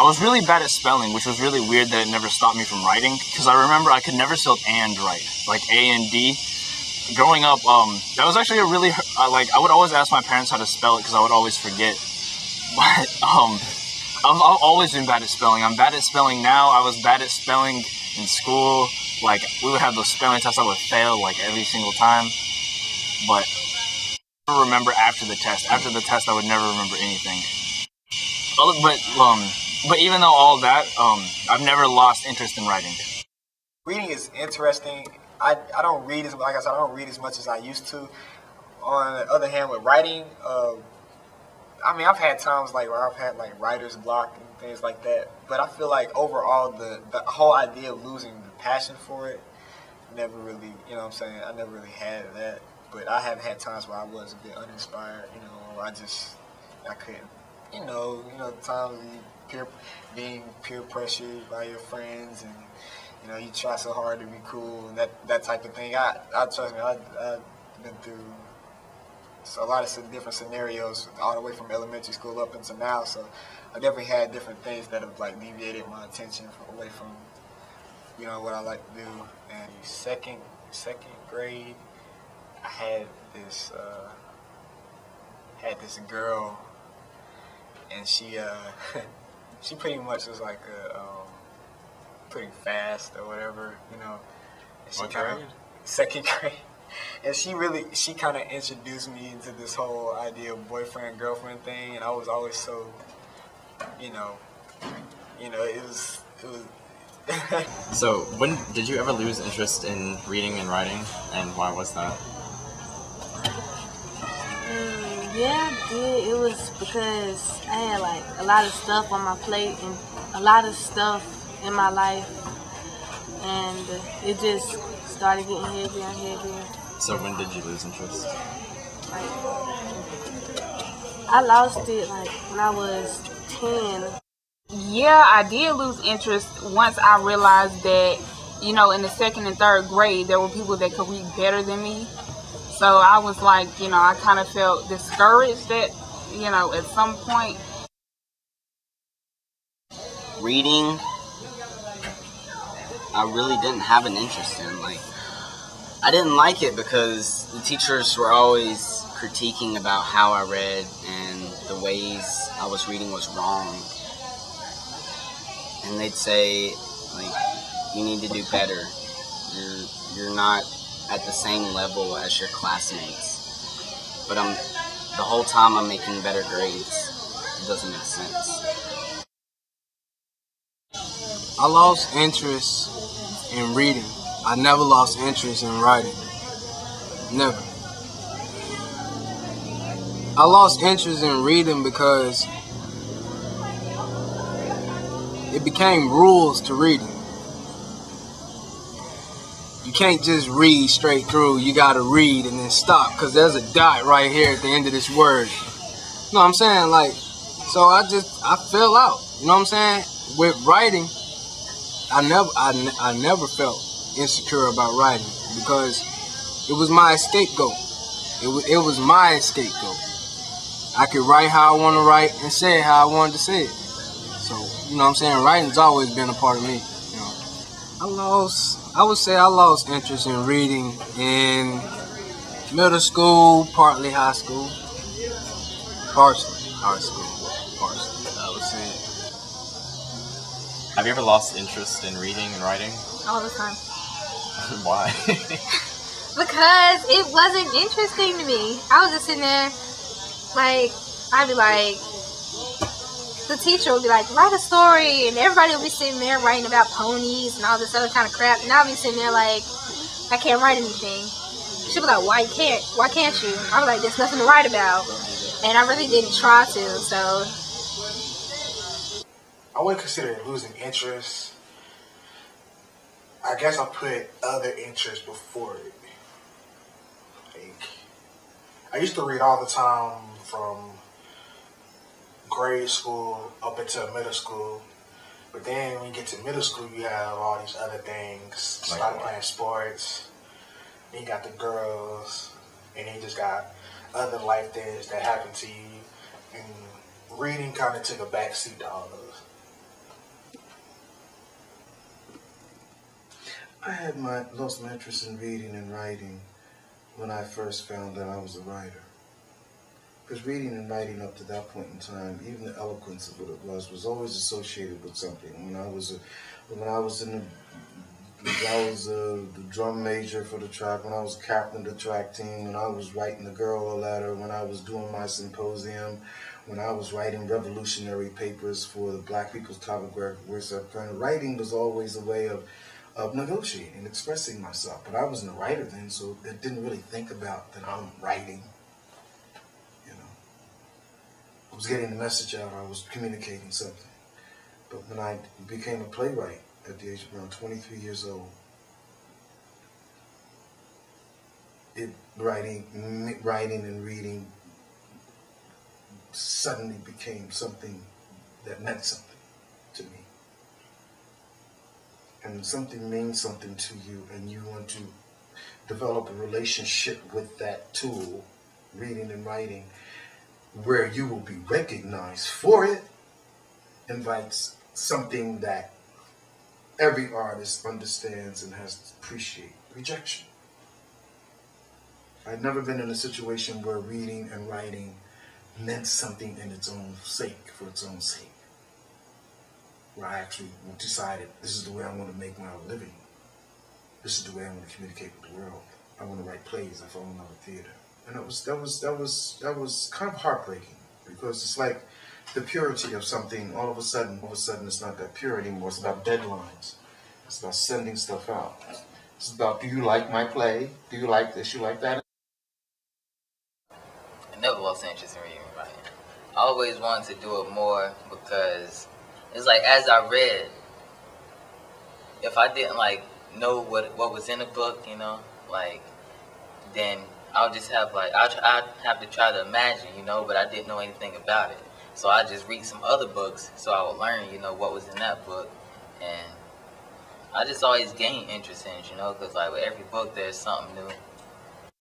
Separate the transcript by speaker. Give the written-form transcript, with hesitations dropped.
Speaker 1: was really bad at spelling, which was really weird that it never stopped me from writing, because I remember I could never spell and right, like A and D. Growing up, that was actually a really, I would always ask my parents how to spell it because I would always forget. But I've always been bad at spelling. I'm bad at spelling now. I was bad at spelling in school. Like, we would have those spelling tests I would fail, like, every single time. But I never remember after the test. After the test, I would never remember anything. But even though all that, I've never lost interest in writing.
Speaker 2: Reading is interesting. I don't read like I said, I don't read as much as I used to. On the other hand, with writing, I mean, I've had times like where I've had like writer's block and things like that. But I feel like overall, the whole idea of losing the passion for it never really, you know what I'm saying? I never really had that. But I have had times where I was a bit uninspired, you know, or I couldn't, you know, times being peer pressured by your friends, and you know, you try so hard to be cool and that type of thing. I trust me, I've been through a lot of different scenarios all the way from elementary school up until now. So I definitely had different things that have like deviated my attention away from, you know, what I like to do. And second grade, I had this girl, and she she pretty much was like pretty fast or whatever, you know.
Speaker 1: What grade?
Speaker 2: Second grade. And she kind of introduced me into this whole idea of boyfriend girlfriend thing, and I was always so, you know, it was.
Speaker 3: So, when did you ever lose interest in reading and writing, and why was that?
Speaker 4: Yeah, I did. It was because I had like a lot of stuff on my plate and a lot of stuff in my life, and it just started getting heavier and heavier.
Speaker 3: So when did you lose interest?
Speaker 4: Like, I lost it like when I was 10.
Speaker 5: Yeah, I did lose interest once I realized that, you know, in the second and third grade, there were people that could read better than me. So I was like, you know, I kind of felt discouraged at, you know, at some point.
Speaker 6: Reading, I really didn't have an interest in. Like, I didn't like it because the teachers were always critiquing about how I read and the ways I was reading was wrong. And they'd say, like, you need to do better. You're not at the same level as your classmates. But the whole time I'm making better grades. It doesn't make sense.
Speaker 7: I lost interest in reading. I never lost interest in writing. Never. I lost interest in reading because it became rules to reading. You can't just read straight through. You gotta read and then stop, because there's a dot right here at the end of this word. You know what I'm saying? Like, so I fell out. You know what I'm saying? With writing, I never felt insecure about writing because it was my scapegoat. It was my scapegoat. I could write how I want to write and say it how I wanted to say it. So, you know what I'm saying? Writing's always been a part of me. You know, I would say I lost interest in reading in middle school, partly high school, partially high school, partially, I would say.
Speaker 3: Have you ever lost interest in reading and writing?
Speaker 8: All the time.
Speaker 3: Why?
Speaker 8: Because it wasn't interesting to me. I was just sitting there, like, I'd be like, the teacher would be like, write a story, and everybody would be sitting there writing about ponies and all this other kind of crap, and I'll be sitting there like, I can't write anything. She'd be like, why can't you? I was like, there's nothing to write about, and I really didn't try to, so.
Speaker 9: I wouldn't consider it losing interest. I guess I put other interests before it. Like, I used to read all the time from grade school up until middle school. But then when you get to middle school, you have all these other things. Start playing sports. Then you got the girls. And then you just got other life things that happen to you. And reading kind of took a backseat to all those.
Speaker 10: lost my interest in reading and writing when I first found that I was a writer. Because reading and writing up to that point in time, even the eloquence of what it was always associated with something. When I was the drum major for the track, when I was captain of the track team, when I was writing the girl a letter, when I was doing my symposium, when I was writing revolutionary papers for the Black People's Topographic Research Fund, writing was always a way of negotiating and expressing myself. But I wasn't a writer then, so I didn't really think about that I'm writing. You know, I was getting the message out, I was communicating something. But when I became a playwright at the age of around 23 years old, writing and reading suddenly became something that meant something to me. And something means something to you, and you want to develop a relationship with that tool, reading and writing, where you will be recognized for it, invites something that every artist understands and has to appreciate: rejection. I'd never been in a situation where reading and writing meant something in its own sake, for its own sake. Where I actually decided, this is the way I want to make my living. This is the way I want to communicate with the world. I want to write plays. I fall in love with theater. And that was kind of heartbreaking, because it's like the purity of something, all of a sudden it's not that pure anymore. It's about deadlines. It's about sending stuff out. It's about, do you like my play? Do you like this? You like that?
Speaker 11: I never lost interest in reading and writing. I always wanted to do it more, because it's like, as I read, if I didn't like know what was in the book, you know, like, then I'll just have like, I'd have to try to imagine, you know, but I didn't know anything about it. So I just read some other books so I would learn, you know, what was in that book. And I just always gained interest in it, you know, because like with every book there's something new.